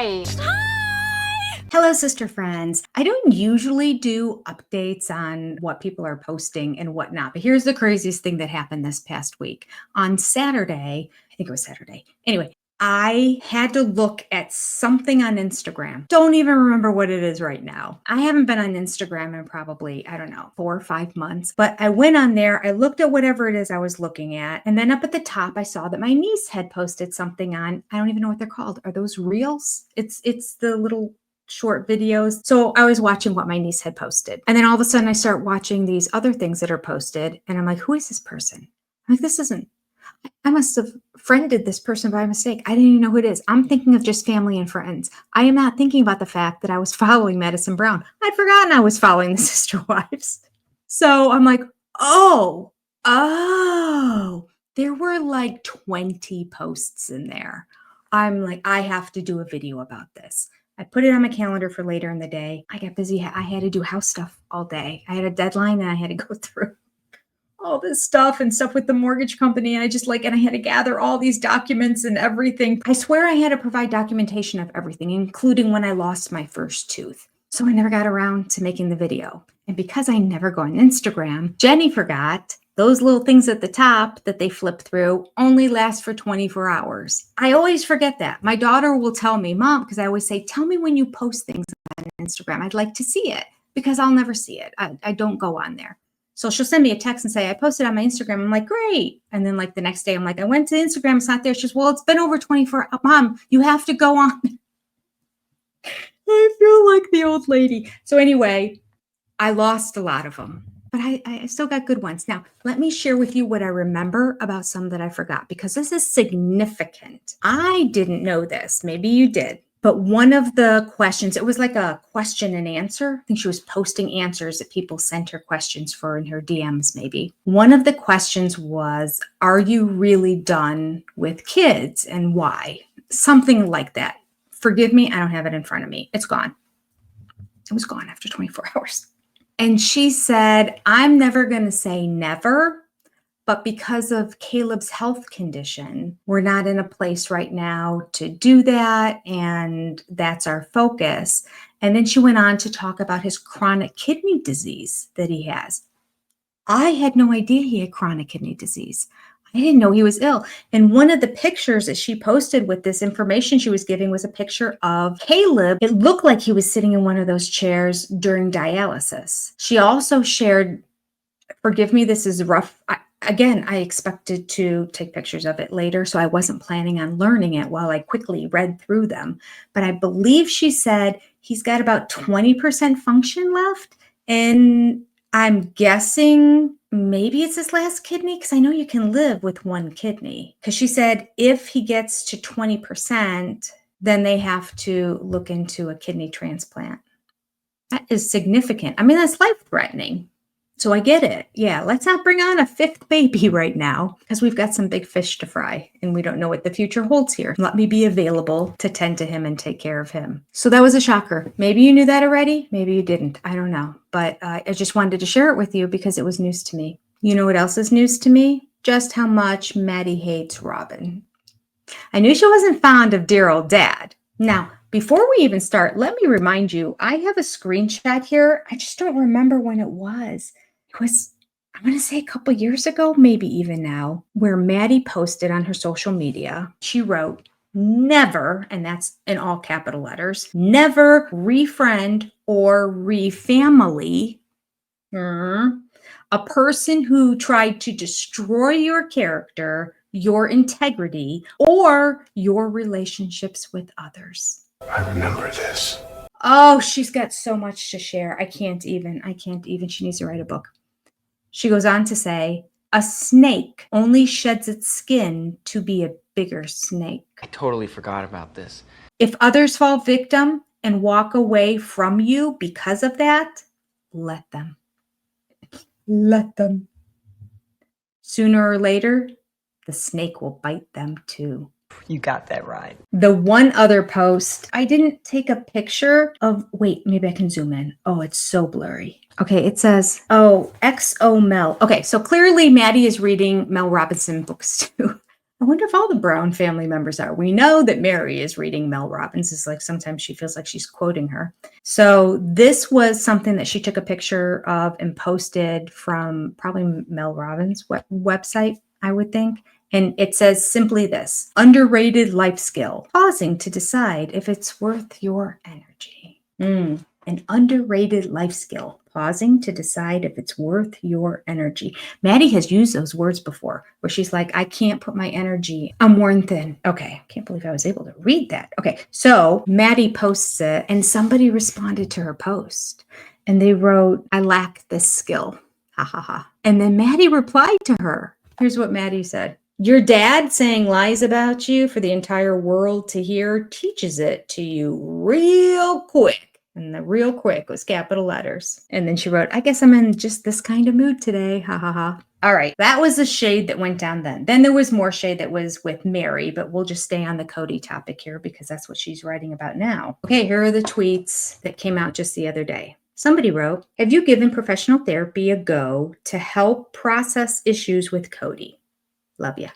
Hi. Hi. Hello, sister friends. I don't usually do updates on what people are posting and whatnot, but here's the craziest thing that happened this past week. On Saturday, I think it was Saturday. Anyway, I had to look at something on Instagram. Don't even remember what it is right now. I haven't been on Instagram in probably, I don't know, 4 or 5 months, but I went on there, I looked at whatever it is I was looking at, and then up at the top, I saw that my niece had posted something on, I don't even know what they're called. Are those reels? It's the little short videos. So I was watching what my niece had posted. And then all of a sudden I start watching these other things that are posted. And I'm like, who is this person? I'm like, I must have friended this person by mistake. I didn't even know who it is. I'm thinking of just family and friends. I am not thinking about the fact that I was following Madison Brown. I'd forgotten I was following the Sister Wives. So I'm like, oh, there were like 20 posts in there. I'm like, I have to do a video about this. I put it on my calendar for later in the day. I got busy. I had to do house stuff all day. I had a deadline and I had to go through all this stuff and stuff with the mortgage company. And I had to gather all these documents and everything. I swear I had to provide documentation of everything, including when I lost my first tooth. So I never got around to making the video. And because I never go on Instagram, Jenny forgot those little things at the top that they flip through only last for 24 hours. I always forget that. My daughter will tell me, Mom, because I always say, tell me when you post things on Instagram. I'd like to see it because I'll never see it. I don't go on there. So she'll send me a text and say, I posted on my Instagram. I'm like, great. And then like the next day, I'm like, I went to Instagram. It's not there. She's, well, it's been over 24 hours. Mom, you have to go on. I feel like the old lady. So anyway, I lost a lot of them, but I still got good ones. Now, let me share with you what I remember about some that I forgot, because this is significant. I didn't know this. Maybe you did. But one of the questions, it was like a question and answer. I think she was posting answers that people sent her questions for in her DMs, maybe. One of the questions was, are you really done with kids and why? Something like that. Forgive me, I don't have it in front of me. It's gone. It was gone after 24 hours. And she said, I'm never going to say never, but because of Caleb's health condition, we're not in a place right now to do that. And that's our focus. And then she went on to talk about his chronic kidney disease that he has. I had no idea he had chronic kidney disease. I didn't know he was ill. And one of the pictures that she posted with this information she was giving was a picture of Caleb. It looked like he was sitting in one of those chairs during dialysis. She also shared, forgive me, this is rough. I expected to take pictures of it later, so I wasn't planning on learning it while I quickly read through them. But I believe she said he's got about 20% function left. And I'm guessing maybe it's his last kidney, because I know you can live with one kidney. Because she said if he gets to 20%, then they have to look into a kidney transplant. That is significant. I mean, that's life-threatening. So I get it. Yeah, let's not bring on a fifth baby right now, because we've got some big fish to fry and we don't know what the future holds here. Let me be available to tend to him and take care of him. So that was a shocker. Maybe you knew that already. Maybe you didn't. I don't know. But I just wanted to share it with you because it was news to me. You know what else is news to me? Just how much Maddie hates Robyn. I knew she wasn't fond of dear old dad. Now, before we even start, let me remind you, I have a screenshot here. I just don't remember when it was. It was, I'm going to say a couple years ago, maybe even now, where Maddie posted on her social media. She wrote, never, and that's in all capital letters, never refriend or refamily a person who tried to destroy your character, your integrity, or your relationships with others. I remember this. Oh, she's got so much to share. I can't even. She needs to write a book. She goes on to say, a snake only sheds its skin to be a bigger snake. I totally forgot about this. If others fall victim and walk away from you because of that, let them. Let them. Sooner or later, the snake will bite them too. You got that right. The one other post, I didn't take a picture of, wait, maybe I can zoom in. Oh, it's so blurry. Okay, it says, oh, XO Mel. Okay, so clearly Maddie is reading Mel Robinson books too. I wonder if all the Brown family members are. We know that Mary is reading Mel Robbins. It's like sometimes she feels like she's quoting her. So this was something that she took a picture of and posted from probably Mel Robbins' website, I would think. And it says simply this: underrated life skill, pausing to decide if it's worth your energy. An underrated life skill, pausing to decide if it's worth your energy. Maddie has used those words before where she's like, I can't put my energy, I'm worn thin. Okay, can't believe I was able to read that. Okay, so Maddie posts it and somebody responded to her post and they wrote, I lack this skill. Ha ha ha. And then Maddie replied to her. Here's what Maddie said. Your dad saying lies about you for the entire world to hear teaches it to you real quick. And the real quick was capital letters. And then she wrote, I guess I'm in just this kind of mood today. Ha ha ha. All right. That was the shade that went down then. Then there was more shade that was with Mary, but we'll just stay on the Cody topic here because that's what she's writing about now. Okay, here are the tweets that came out just the other day. Somebody wrote, have you given professional therapy a go to help process issues with Cody? Love ya.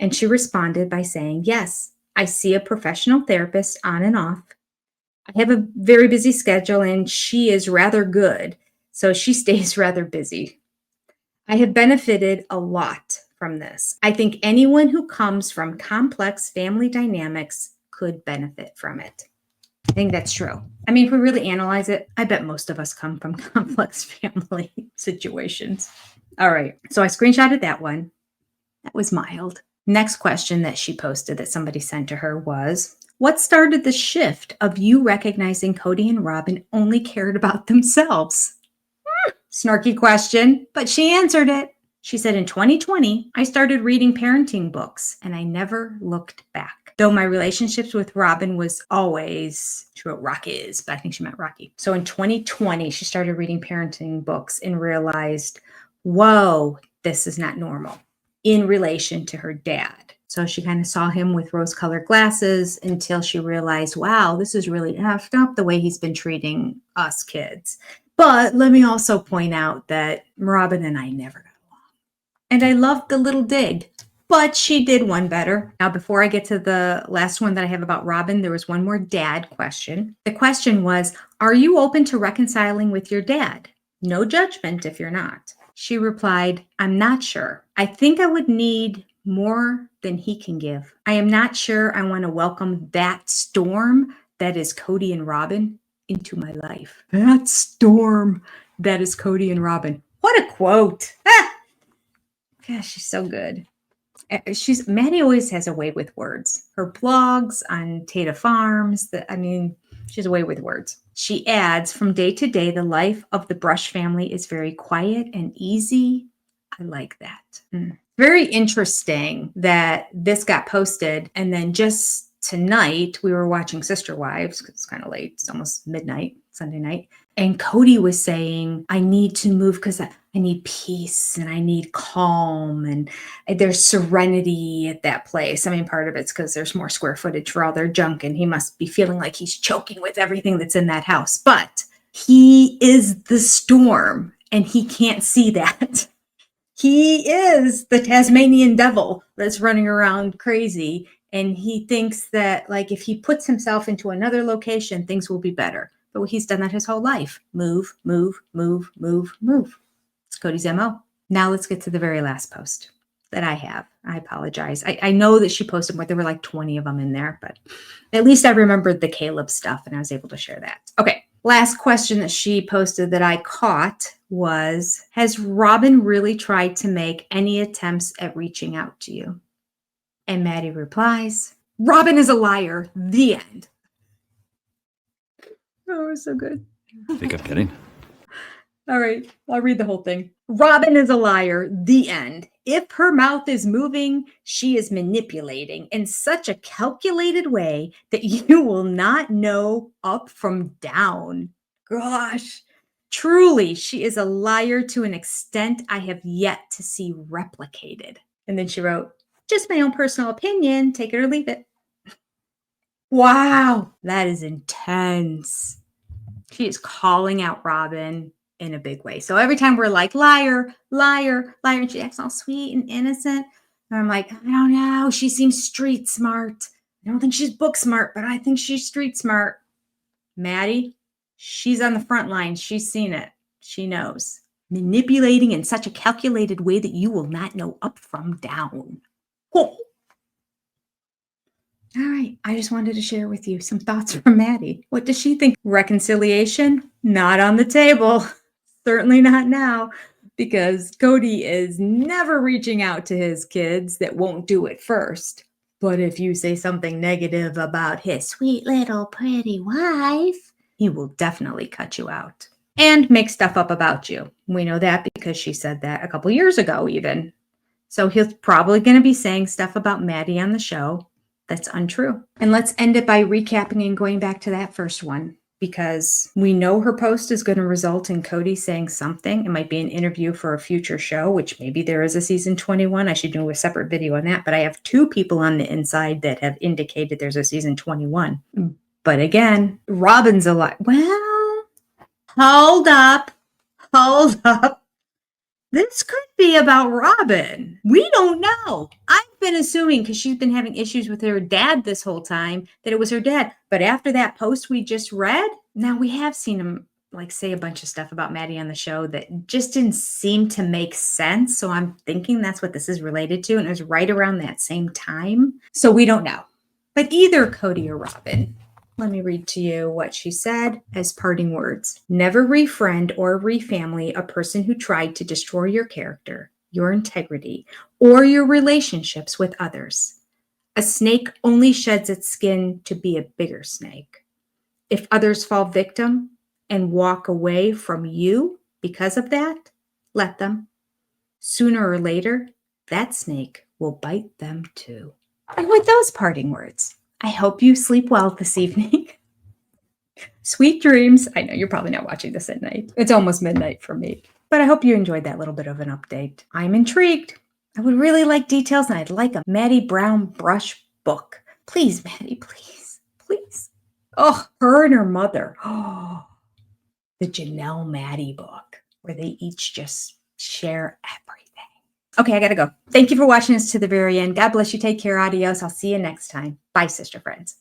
And she responded by saying, yes, I see a professional therapist on and off. I have a very busy schedule and she is rather good, so she stays rather busy. I have benefited a lot from this. I think anyone who comes from complex family dynamics could benefit from it. I think that's true. I mean, if we really analyze it, I bet most of us come from complex family situations. All right, so I screenshotted that one. That was mild. Next question that she posted that somebody sent to her was, what started the shift of you recognizing Cody and Robyn only cared about themselves? Snarky question, but she answered it. She said, in 2020, I started reading parenting books and I never looked back. Though my relationships with Robyn was always, she wrote Rock is, but I think she meant Rocky. So in 2020, she started reading parenting books and realized, whoa, this is not normal in relation to her dad. So she kind of saw him with rose-colored glasses until she realized, wow, this is really effed up the way he's been treating us kids. But let me also point out that Robyn and I never got along. And I loved the little dig, but she did one better. Now, before I get to the last one that I have about Robyn, there was one more dad question. The question was, are you open to reconciling with your dad? No judgment if you're not. She replied, I'm not sure. I think I would need more than he can give. I am not sure I want to welcome that storm that is Cody and Robyn into my life. That storm that is Cody and Robyn. What a quote. Ah! Gosh, she's so good. Maddie always has a way with words. Her blogs on Tata Farms, she has a way with words. She adds, from day to day, the life of the Brush family is very quiet and easy. I like that. Very interesting that this got posted. And then just tonight, we were watching Sister Wives because it's kind of late. It's almost midnight, Sunday night. And Cody was saying, I need to move because I need peace and I need calm and there's serenity at that place. I mean, part of it's because there's more square footage for all their junk and he must be feeling like he's choking with everything that's in that house. But he is the storm and he can't see that. He is the Tasmanian devil that's running around crazy. And he thinks that like if he puts himself into another location, things will be better. But he's done that his whole life. Move, move, move, move, move. It's Cody's MO. Now let's get to the very last post that I have. I apologize. I know that she posted more. There were like 20 of them in there, but at least I remembered the Caleb stuff and I was able to share that. Okay. Last question that she posted that I caught was, has Robyn really tried to make any attempts at reaching out to you? And Maddie replies, Robyn is a liar. The end. Oh, it was so good. Think I'm kidding? All right, I'll read the whole thing. Robyn is a liar. The end. If her mouth is moving, she is manipulating in such a calculated way that you will not know up from down. Gosh, truly, she is a liar to an extent I have yet to see replicated. And then she wrote, just my own personal opinion. Take it or leave it. Wow, that is intense. She is calling out Robyn in a big way. So every time we're like, liar, liar, liar, and she acts all sweet and innocent, And I'm like, I don't know. She seems street smart. I don't think she's book smart, but I think she's street smart. Maddie, she's on the front line. She's seen it. She knows. Manipulating in such a calculated way that you will not know up from down. Oh. All right. I just wanted to share with you some thoughts from Maddie. What does she think? Reconciliation? Not on the table. Certainly not now, because Cody is never reaching out to his kids that won't do it first. But if you say something negative about his sweet little pretty wife, he will definitely cut you out and make stuff up about you. We know that because she said that a couple years ago even. So he's probably going to be saying stuff about Maddie on the show that's untrue. And let's end it by recapping and going back to that first one, because we know her post is going to result in Cody saying something. It might be an interview for a future show, which maybe there is a season 21. I should do a separate video on that. But I have 2 people on the inside that have indicated there's a season 21. But again, Robyn's a lot. Well, hold up. This could be about Robyn. We don't know. I've been assuming, because she's been having issues with her dad this whole time, that it was her dad. But after that post we just read, now we have seen him say a bunch of stuff about Maddie on the show that just didn't seem to make sense. So I'm thinking that's what this is related to. And it was right around that same time. So we don't know. But either Cody or Robyn. Let me read to you what she said as parting words. Never refriend or refamily a person who tried to destroy your character, your integrity, or your relationships with others. A snake only sheds its skin to be a bigger snake. If others fall victim and walk away from you because of that, let them. Sooner or later, that snake will bite them too. And with those parting words, I hope you sleep well this evening. Sweet dreams. I know you're probably not watching this at night. It's almost midnight for me. But I hope you enjoyed that little bit of an update. I'm intrigued. I would really like details, and I'd like a Maddie Brown brush book. Please, Maddie, please. Please. Oh, her and her mother. Oh, the Janelle Maddie book, where they each just share everything. Okay, I gotta go. Thank you for watching us to the very end. God bless you. Take care. Adios. I'll see you next time. Bye, sister friends.